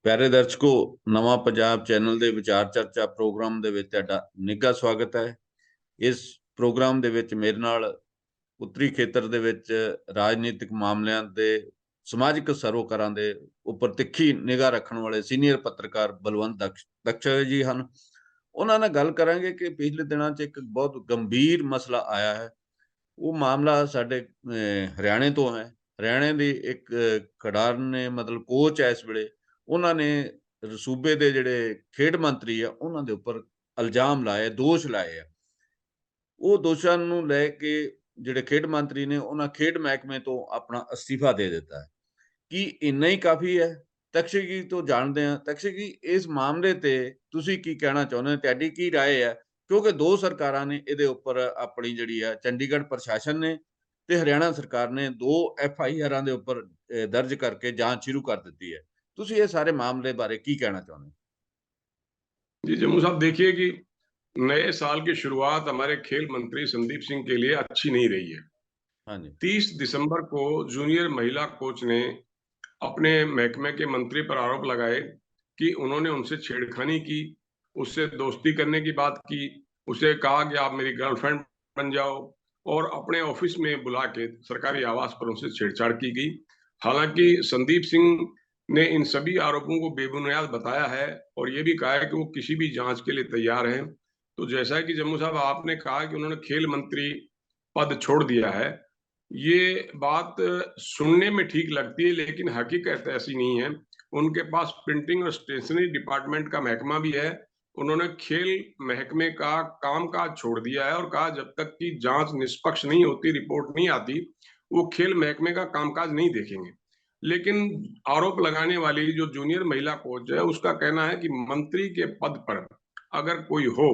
ਪਿਆਰੇ ਦਰਸ਼ਕੋ, ਨਵਾਂ ਪੰਜਾਬ ਚੈਨਲ ਦੇ ਵਿਚਾਰ ਚਰਚਾ ਪ੍ਰੋਗਰਾਮ ਦੇ ਵਿੱਚ ਤੁਹਾਡਾ ਨਿੱਘਾ ਸਵਾਗਤ ਹੈ। ਇਸ ਪ੍ਰੋਗਰਾਮ ਦੇ ਵਿੱਚ ਮੇਰੇ ਨਾਲ ਉੱਤਰੀ ਖੇਤਰ ਦੇ ਵਿੱਚ ਰਾਜਨੀਤਿਕ ਮਾਮਲਿਆਂ ਦੇ ਸਮਾਜਿਕ ਸਰੋਕਾਰਾਂ ਦੇ ਉੱਪਰ ਤਿੱਖੀ ਨਿਗਾਹ ਰੱਖਣ ਵਾਲੇ ਸੀਨੀਅਰ ਪੱਤਰਕਾਰ ਬਲਵੰਤ ਦਕਸ਼ ਜੀ ਹਨ। ਉਹਨਾਂ ਨਾਲ ਗੱਲ ਕਰਾਂਗੇ ਕਿ ਪਿਛਲੇ ਦਿਨਾਂ 'ਚ ਇੱਕ ਬਹੁਤ ਗੰਭੀਰ ਮਸਲਾ ਆਇਆ ਹੈ। ਉਹ ਮਾਮਲਾ ਸਾਡੇ ਹਰਿਆਣੇ ਤੋਂ ਹੈ। ਹਰਿਆਣੇ ਦੀ ਇੱਕ ਖਿਡਾਰਨ ਨੇ, ਮਤਲਬ ਕੋਚ ਹੈ ਇਸ ਵੇਲੇ, ਉਹਨਾਂ ਨੇ ਸੂਬੇ ਦੇ ਜਿਹੜੇ ਖੇਡ ਮੰਤਰੀ ਆ ਉਹਨਾਂ ਦੇ ਉੱਪਰ ਇਲਜ਼ਾਮ ਲਾਏ, ਦੋਸ਼ ਲਾਏ ਆ। ਉਹ ਦੋਸ਼ਾਂ ਨੂੰ ਲੈ ਕੇ ਜਿਹੜੇ ਖੇਡ ਮੰਤਰੀ ਨੇ ਉਹਨਾਂ ਖੇਡ ਮਹਿਕਮੇ ਤੋਂ ਆਪਣਾ ਅਸਤੀਫਾ ਦੇ ਦਿੱਤਾ ਹੈ। ਕੀ ਇੰਨਾ ਹੀ ਕਾਫੀ ਹੈ? ਤਕਸ਼ੀ ਜੀ ਤੋਂ ਜਾਣਦੇ ਹਾਂ। ਤਕਸ਼ੀ ਜੀ, ਇਸ ਮਾਮਲੇ ਤੇ ਤੁਸੀਂ ਕੀ ਕਹਿਣਾ ਚਾਹੁੰਦੇ ਹੋ? ਤੁਹਾਡੀ ਕੀ ਰਾਏ ਹੈ? ਕਿਉਂਕਿ ਦੋ ਸਰਕਾਰਾਂ ਨੇ ਇਹਦੇ ਉੱਪਰ ਆਪਣੀ ਜਿਹੜੀ ਆ, ਚੰਡੀਗੜ੍ਹ ਪ੍ਰਸ਼ਾਸਨ ਨੇ ਤੇ ਹਰਿਆਣਾ ਸਰਕਾਰ ਨੇ 2 FIRਾਂ ਦੇ ਉੱਪਰ ਦਰਜ ਕਰਕੇ ਜਾਂਚ ਸ਼ੁਰੂ ਕਰ ਦਿੱਤੀ ਹੈ। ਤੁਸੀਂ ਇਹ ਸਾਰੇ ਮਾमले बारे की कहना चाहते हैं? जी जम्मू साहब, देखिए कि नए साल की शुरुआत हमारे खेल मंत्री संदीप सिंह के लिए अच्छी नहीं रही है। हाँ जी। 30 दिसंबर को जूनियर महिला कोच ने अपने महकमे के मंत्री पर आरोप लगाए कि उन्होंने उनसे छेड़खानी की, उससे दोस्ती करने की बात की, उसे कहा कि आप मेरी गर्लफ्रेंड बन जाओ, और अपने ऑफिस में बुला के सरकारी आवास पर उनसे छेड़छाड़ की गई। हालांकि संदीप सिंह ने इन सभी आरोपों को बेबुनियाद बताया है और ये भी कहा है कि वो किसी भी जांच के लिए तैयार हैं। तो जैसा कि जम्मू साहब आपने कहा कि उन्होंने खेल मंत्री पद छोड़ दिया है, ये बात सुनने में ठीक लगती है लेकिन हकीकत ऐसी नहीं है। उनके पास प्रिंटिंग और स्टेशनरी डिपार्टमेंट का महकमा भी है। उन्होंने खेल महकमे का कामकाज छोड़ दिया है और कहा जब तक कि जांच निष्पक्ष नहीं होती, रिपोर्ट नहीं आती, वो खेल महकमे का कामकाज नहीं देखेंगे। लेकिन आरोप लगाने वाली जो जूनियर महिला कोच है, उसका कहना है कि मंत्री के पद पर अगर कोई हो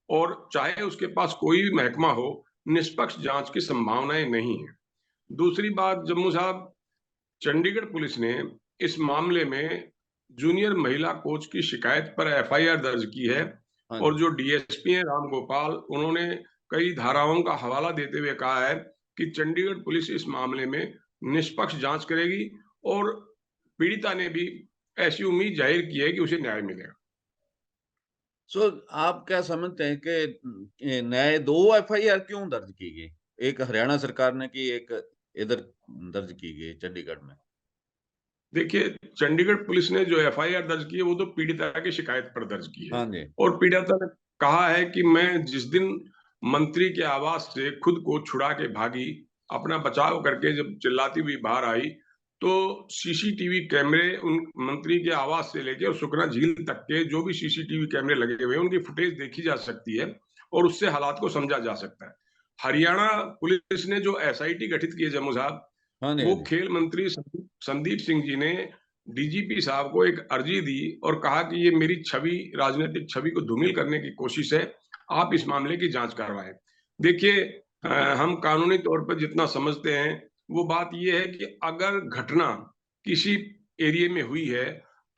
और चाहे उसके पास कोई भी महकमा हो, निष्पक्ष जांच की संभावनाएं नहीं है। दूसरी बात जम्मू साहब, चंडीगढ़ पुलिस ने इस मामले में जूनियर महिला कोच की शिकायत पर FIR दर्ज की है और जो DSP हैं राम गोपाल, उन्होंने कई धाराओं का हवाला देते हुए कहा है कि चंडीगढ़ पुलिस इस मामले में निष्पक्ष जांच करेगी और पीड़िता ने भी ऐसी उम्मीद जाहिर की है कि उसे न्याय मिलेगा। आप क्या समझते हैं कि नए 2 FIR क्यों दर्ज की गई? एक हरियाणा सरकार ने की, एक इधर दर्ज की गई चंडीगढ़ में। देखिए, चंडीगढ़ पुलिस ने जो FIR दर्ज की है वो तो पीड़िता की शिकायत पर दर्ज की है। हाँ जी। और पीड़िता ने कहा है कि मैं जिस दिन मंत्री के आवास से खुद को छुड़ा के भागी, अपना बचाव करके जब चिल्लाती हुई बाहर आई, तो CCTV कैमरे उन मंत्री के आवास से लेके और सुखना झील तक के जो भी CCTV कैमरे लगे हुए हैं, उनकी फुटेज देखी जा सकती है और उससे हालात को समझा जा सकता है। हरियाणा पुलिस ने जो SIT गठित की है जम्मू साहब, हाँ जी, वो हाँ जी। खेल मंत्री संदीप सिंह जी ने DGP साहब को एक अर्जी दी और कहा कि ये मेरी छवि, राजनीतिक छवि को धूमिल करने की कोशिश है, आप इस मामले की जांच करवाएं। देखिए, हम कानूनी तौर पर जितना समझते हैं, वो बात ये है कि अगर घटना किसी एरिया में हुई है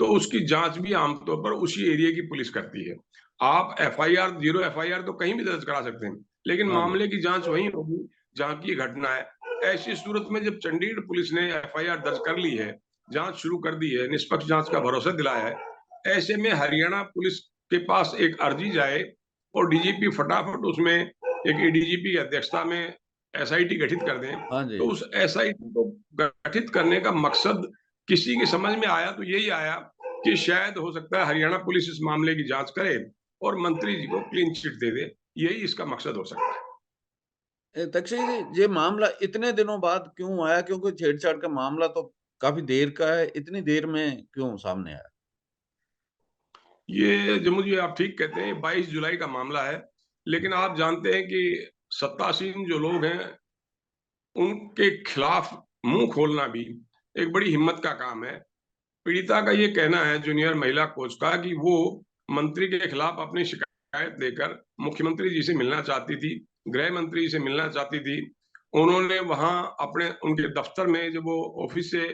तो उसकी जांच भी आमतौर पर उसी एरिया की पुलिस करती है। आप FIR, 0 FIR तो कहीं भी दर्ज करा सकते हैं, लेकिन हाँ जी। मामले की जांच वहीं होगी जहां की घटना है। ऐसी सूरत में जब चंडीगढ़ पुलिस ने FIR दर्ज कर ली है, जांच शुरू कर दी है, निष्पक्ष जांच का भरोसा दिलाया है, ऐसे में हरियाणा पुलिस के पास एक अर्जी जाए और DGP फटाफट उसमें एक ADGP की अध्यक्षता में SIT गठित कर दें, हाँ जी। तो उस SIT को गठित करने का मकसद किसी की समझ में आया तो यही आया कि शायद हो सकता है हरियाणा पुलिस इस मामले की जांच करे और मंत्री जी को क्लीन चिट दे दे। यही इसका मकसद हो सकता है। तक्षय जी, ये मामला इतने दिनों बाद क्यों आया? क्योंकि छेड़छाड़ का मामला तो काफी देर का है, इतनी देर में क्यों सामने आया? ये जम्मू जी, आप ठीक कहते हैं, 22 जुलाई का मामला है, लेकिन आप जानते हैं कि सत्तासीन जो लोग हैं, उनके खिलाफ मुंह खोलना भी एक बड़ी हिम्मत का काम है। पीड़िता का ये कहना है, जूनियर महिला कोच का, कि वो मंत्री के खिलाफ अपनी शिकायत देकर मुख्यमंत्री जी से मिलना चाहती थी, गृह मंत्री जी से मिलना चाहती थी। उन्होंने वहां अपने उनके दफ्तर में, जब वो ऑफिस से,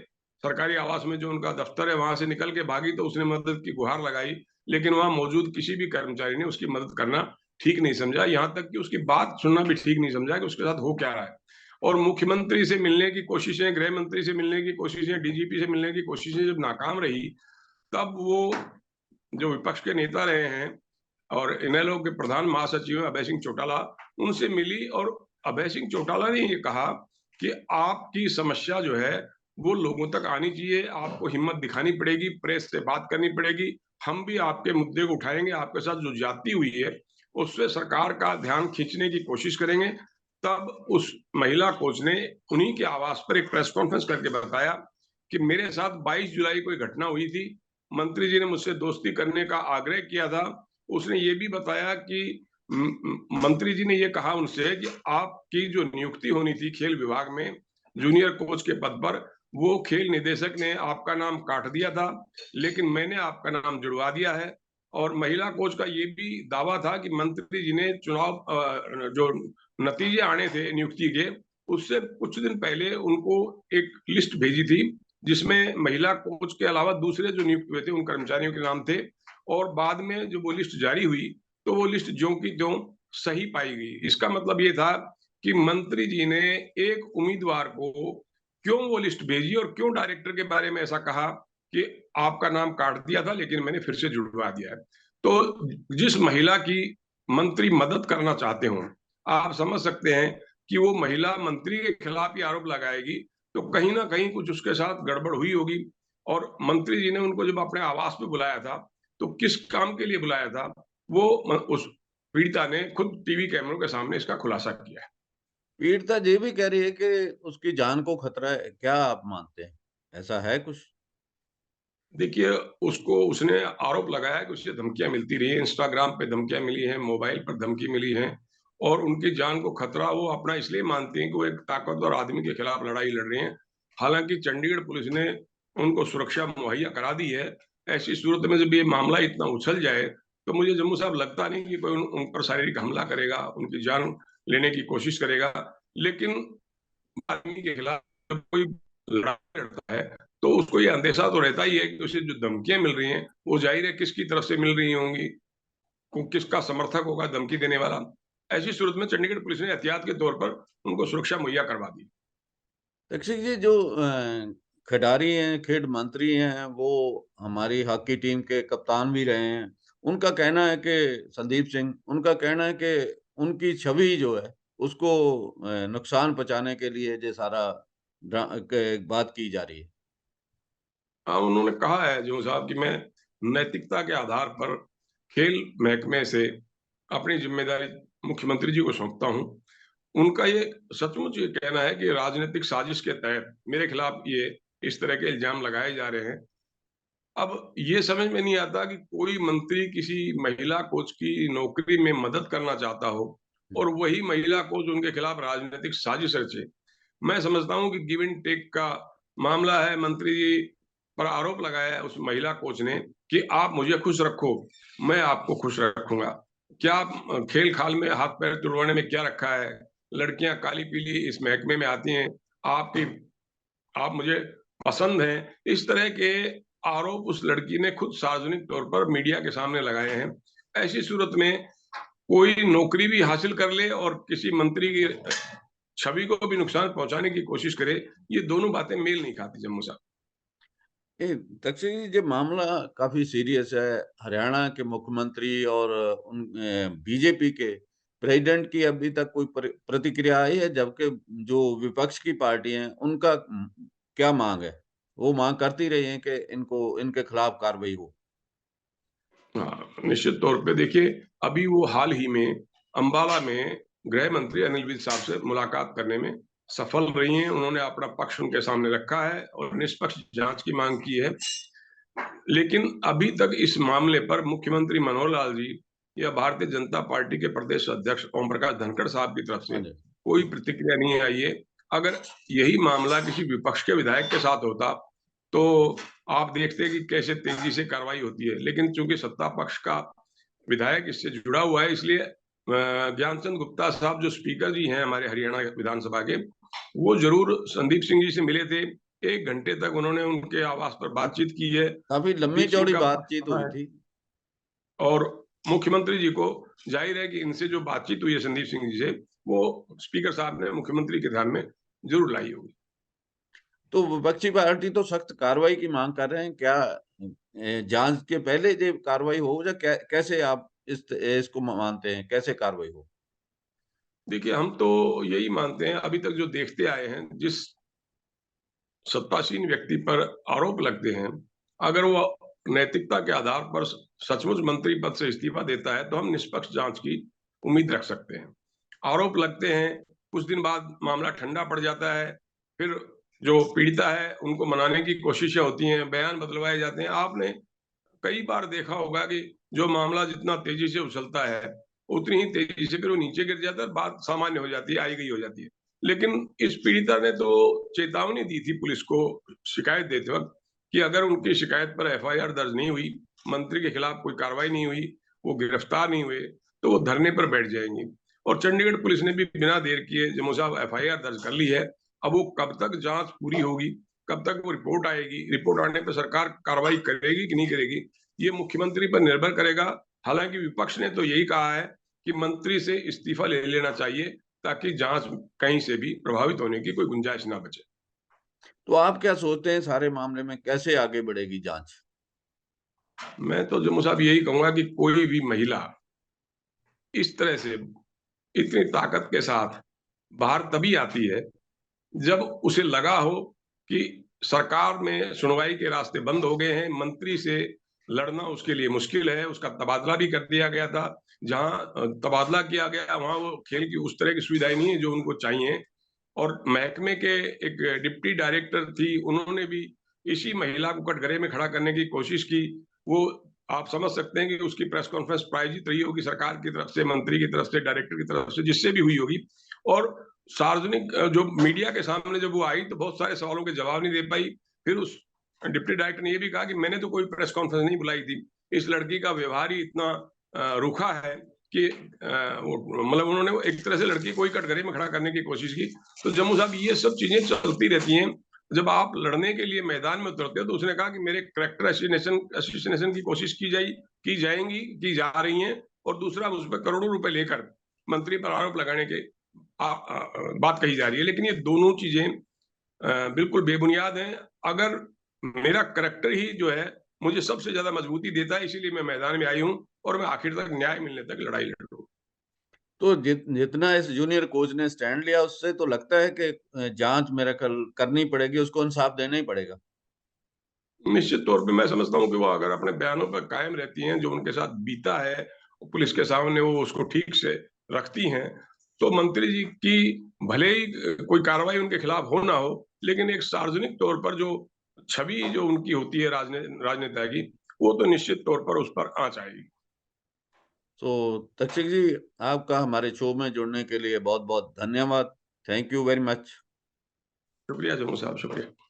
सरकारी आवास में जो उनका दफ्तर है, वहां से निकल के भागी तो उसने मदद की गुहार लगाई, लेकिन वहां मौजूद किसी भी कर्मचारी ने उसकी मदद करना ठीक नहीं समझा, यहाँ तक कि उसकी बात सुनना भी ठीक नहीं समझा कि उसके साथ हो क्या रहा है। और मुख्यमंत्री से मिलने की कोशिशें, गृह मंत्री से मिलने की कोशिशें, DGP से मिलने की कोशिशें जब नाकाम रही, तब वो जो विपक्ष के नेता रहे हैं और इनेलो के प्रधान महासचिव हैं अभय सिंह चौटाला, उनसे मिली और अभय सिंह चौटाला ने ये कहा कि आपकी समस्या जो है वो लोगों तक आनी चाहिए, आपको हिम्मत दिखानी पड़ेगी, प्रेस से बात करनी पड़ेगी, हम भी आपके मुद्दे को उठाएंगे, आपके साथ जो ज्यादती हुई है उससे सरकार का ध्यान खींचने की कोशिश करेंगे। तब उस महिला कोच ने उन्हीं के आवास पर एक प्रेस कॉन्फ्रेंस करके बताया कि मेरे साथ 22 जुलाई को एक घटना हुई थी, मंत्री जी ने मुझसे दोस्ती करने का आग्रह किया था। उसने ये भी बताया कि मंत्री जी ने ये कहा उनसे कि आपकी जो नियुक्ति होनी थी खेल विभाग में जूनियर कोच के पद पर, वो खेल निदेशक ने आपका नाम काट दिया था, लेकिन मैंने आपका नाम जुड़वा दिया है। और महिला कोच का ये भी दावा था कि मंत्री जी ने चुनाव जो नतीजे आने थे नियुक्ति के, उससे कुछ दिन पहले उनको एक लिस्ट भेजी थी जिसमें महिला कोच के अलावा दूसरे जो नियुक्त हुए थे उन कर्मचारियों के नाम थे। और बाद में जब वो लिस्ट जारी हुई तो वो लिस्ट ज्यों की त्यों सही पाई गई। इसका मतलब ये था कि मंत्री जी ने एक उम्मीदवार को क्यों वो लिस्ट भेजी और क्यों डायरेक्टर के बारे में ऐसा कहा कि आपका नाम काट दिया था लेकिन मैंने फिर से जुड़वा दिया है। तो जिस महिला की मंत्री मदद करना चाहते हो, आप समझ सकते हैं कि वो महिला मंत्री के खिलाफ ही आरोप लगाएगी, तो कहीं ना कहीं कुछ उसके साथ गड़बड़ हुई होगी। और मंत्री जी ने उनको जब अपने आवास पे बुलाया था तो किस काम के लिए बुलाया था, वो उस पीड़िता ने खुद टीवी कैमरों के सामने इसका खुलासा किया है। पीड़िता ये भी कह रही है कि उसकी जान को खतरा है, क्या आप मानते हैं? ऐसा है कुछ? देखिए, उसको उसने आरोप लगाया कि उसे धमकियाँ मिलती रही हैं, इंस्टाग्राम पे धमकियाँ मिली हैं, मोबाइल पर धमकी मिली हैं और उनकी जान को खतरा वो अपना इसलिए मानती हैं कि वो एक ताकतवर आदमी के खिलाफ लड़ाई लड़ रही हैं। हालाँकि चंडीगढ़ पुलिस ने उनको सुरक्षा मुहैया करा दी है। ऐसी सूरत में जब ये मामला इतना उछल जाए, तो मुझे जम्मू साहब लगता नहीं कि कोई उन पर शारीरिक हमला करेगा, उनकी जान लेने की कोशिश करेगा। लेकिन आदमी के खिलाफ जब कोई लड़ाई लड़ता है, तो उसको ये अंदेशा तो रहता ही है कि उसे जो धमकियाँ मिल रही हैं, वो ज़ाहिर है किसकी तरफ से मिल रही होंगी, किसका समर्थक होगा धमकी देने वाला। ऐसी सूरत में चंडीगढ़ पुलिस ने एहतियात के तौर पर उनको सुरक्षा मुहैया करवा दी। दक्षिण जी, जो खिडारी हैं, खेल मंत्री हैं, वो हमारी हॉकी टीम के कप्तान भी रहे हैं। उनका कहना है कि संदीप सिंह, उनका कहना है कि उनकी छवि जो है, उसको नुकसान पहुँचाने के लिए ये सारा बात की जा रही है। हाँ, उन्होंने कहा है जो साहब कि मैं नैतिकता के आधार पर खेल महकमे से अपनी ज़िम्मेदारी मुख्यमंत्री जी को सौंपता हूँ। उनका ये सचमुच ये कहना है कि राजनीतिक साजिश के तहत मेरे खिलाफ ये इस तरह के इल्ज़ाम लगाए जा रहे हैं। अब ये समझ में नहीं आता कि कोई मंत्री किसी महिला कोच की नौकरी में मदद करना चाहता हो और वही महिला कोच उनके खिलाफ राजनीतिक साजिश रचे। मैं समझता हूँ कि गिव एंड टेक का मामला है। मंत्री जी पर आरोप लगाया है उस महिला कोच ने कि आप मुझे खुश रखो, मैं आपको खुश रखूंगा। क्या खेल-खाल में हाथ-पैर तुड़वाने में क्या रखा है? लड़कियां काली-पीली इस महकमे में आती हैं, आपकी आप मुझे पसंद हैं। इस तरह के आरोप उस लड़की ने खुद सार्वजनिक तौर पर मीडिया के सामने लगाए हैं। ऐसी सूरत में कोई नौकरी भी हासिल कर ले और किसी मंत्री की छवि को भी नुकसान पहुंचाने की कोशिश करे, ये दोनों बातें मेल नहीं खाती जम्मू साहब। ये दक्षिण जी, ये मामला काफ़ी सीरियस है। हरियाणा के मुख्यमंत्री और उन बीजेपी के प्रेज़िडेंट की अभी तक कोई प्रतिक्रिया आई है, जबकि जो विपक्ष की पार्टी हैं, उनका क्या माँग है? वो माँग करती रही हैं कि इनके खिलाफ कार्रवाई हो। हाँ, निश्चित तौर पे देखिए, अभी वो हाल ही में अम्बाला में गृह मंत्री अनिल विज साहब से मुलाकात करने में सफल रही हैं। उन्होंने अपना पक्ष उनके सामने रखा है और निष्पक्ष जांच की मांग की है। लेकिन अभी तक इस मामले पर मुख्यमंत्री मनोहर लाल जी या भारतीय जनता पार्टी के प्रदेश अध्यक्ष ओम प्रकाश धनखड़ साहब की तरफ हाँ से जी। कोई प्रतिक्रिया नहीं आई है। अगर यही मामला किसी विपक्ष के विधायक के साथ होता, तो आप देखते कि कैसे तेजी से कार्रवाई होती है। लेकिन चूंकि सत्ता पक्ष का विधायक इससे जुड़ा हुआ है, इसलिए ज्ञानचंद गुप्ता साहब जो स्पीकर जी हैं हमारे हरियाणा विधानसभा के, वो जरूर संदीप सिंह जी से मिले थे। 1 घंटे तक उन्होंने उनके आवास पर बातचीत की है। काफ़ी संदीप सिंह लंबी-चौड़ी का पक्ष बातचीत सुना हुई है थी। और मुख्यमंत्री जी को जाहिर है कि इनसे जो बातचीत हुई है संदीप सिंह जी से, वो स्पीकर साहब ने मुख्यमंत्री के ध्यान में ज़रूर लाई होगी। तो विपक्षी पार्टी तो सख्त कार्रवाई की मांग कर रहे हैं, क्या जांच के पहले ये कार्रवाई हो, या कैसे आप इसको मानते हैं, कैसे कार्रवाई हो? देखिए, हम तो यही मानते हैं, अभी तक जो देखते आए हैं, जिस सत्तासीन व्यक्ति पर आरोप लगते हैं, अगर वो नैतिकता के आधार पर सचमुच मंत्री पद से इस्तीफा देता है, तो हम निष्पक्ष जांच की उम्मीद रख सकते हैं। आरोप लगते हैं, कुछ दिन बाद मामला ठंडा पड़ जाता है, फिर जो पीड़िता है, उनको मनाने की कोशिशें होती हैं, बयान बदलवाए जाते हैं। आपने कई बार देखा होगा कि जो मामला जितना तेजी से उछलता है, उतनी ही तेजी से फिर वो नीचे गिर जाता है, बात सामान्य हो जाती है, आई गई हो जाती है। लेकिन इस पीड़िता ने तो चेतावनी दी थी पुलिस को शिकायत देते वक़्त कि अगर उनकी शिकायत पर एफआईआर दर्ज नहीं हुई, मंत्री के खिलाफ कोई कार्रवाई नहीं हुई, वो गिरफ्तार नहीं हुए, तो वो धरने पर बैठ जाएँगी। और चंडीगढ़ पुलिस ने भी बिना देर किए जम्मू साहब एफआईआर दर्ज कर ली है। अब वो कब तक जाँच पूरी होगी, कब तक वो रिपोर्ट आएगी, रिपोर्ट आने पे सरकार कार्रवाई करेगी कि नहीं करेगी, ये मुख्यमंत्री पर निर्भर करेगा। हालाँकि विपक्ष ने तो यही कहा है कि मंत्री से इस्तीफा ले लेना चाहिए, ताकि जाँच कहीं से भी प्रभावित होने की कोई गुंजाइश ना बचे। तो आप क्या सोचते हैं, सारे मामले में कैसे आगे बढ़ेगी जांच? मैं तो जम्मू साहब यही कहूँगा कि कोई भी महिला इस तरह से इतनी ताकत के साथ बाहर तभी आती है, जब उसे लगा हो कि सरकार में सुनवाई के रास्ते बंद हो गए हैं, मंत्री से लड़ना उसके लिए मुश्किल है, उसका तबादला भी कर दिया गया था। जहाँ तबादला किया गया, वहाँ वो खेल की उस तरह की सुविधाएँ नहीं है जो उनको चाहिए। और महकमे के एक डिप्टी डायरेक्टर थी, उन्होंने भी इसी महिला को कटघरे में खड़ा करने की कोशिश की। वो आप समझ सकते हैं कि उसकी प्रेस कॉन्फ्रेंस प्रायोजित रही होगी सरकार की तरफ से, मंत्री की तरफ से, डायरेक्टर की तरफ से, जिससे भी हुई होगी। और सार्वजनिक जो मीडिया के सामने जब वो आई, तो बहुत सारे सवालों के जवाब नहीं दे पाई। फिर उस डिप्टी डायरेक्टर ने ये भी कहा कि मैंने तो कोई प्रेस कॉन्फ्रेंस नहीं बुलाई थी। इस लड़की का व्यवहार ही इतना रूखा है कि मतलब उन्होंने एक तरह से लड़की को ही कटघरे में खड़ा करने की कोशिश की। तो जम्मू साहब ये सब चीजें चलती रहती हैं। जब आप लड़ने के लिए मैदान में उतरते हो, तो उसने कहा कि मेरे कैरेक्टर असोसिनेशन की कोशिश की जाएंगी, की जा रही हैं, और दूसरा उस पर करोड़ों रुपए लेकर मंत्री पर आरोप लगाने के बात कही जा रही है। लेकिन ये दोनों चीजें बिल्कुल बेबुनियाद हैं। अगर मेरा कैरेक्टर ही जो है मुझे सबसे ज्यादा मजबूती देता है, इसीलिए मैं मैदान में आई हूँ, और मैं आखिर तक न्याय मिलने तक लड़ाई लड़ूंगा। तो जितना इस जूनियर कोच ने स्टैंड लिया, उससे तो लगता है कि जांच मेरा कल करनी पड़ेगी, उसको इंसाफ देना ही पड़ेगा। निश्चित तौर पे मैं समझता हूँ कि वो अगर अपने बयानों पर कायम रहती हैं, जो उनके साथ बीता है, पुलिस के सामने वो उसको ठीक से रखती हैं, तो मंत्री जी की भले ही कोई कार्रवाई उनके खिलाफ हो ना हो, लेकिन एक सार्वजनिक तौर पर जो छवि जो उनकी होती है राजनेता की, वो तो निश्चित तौर पर उस पर आँच आएगी। तो तक्षक जी, आपका हमारे शो में जुड़ने के लिए बहुत-बहुत धन्यवाद। Thank you very much. शुक्रिया जम्मू साहब, शुक्रिया।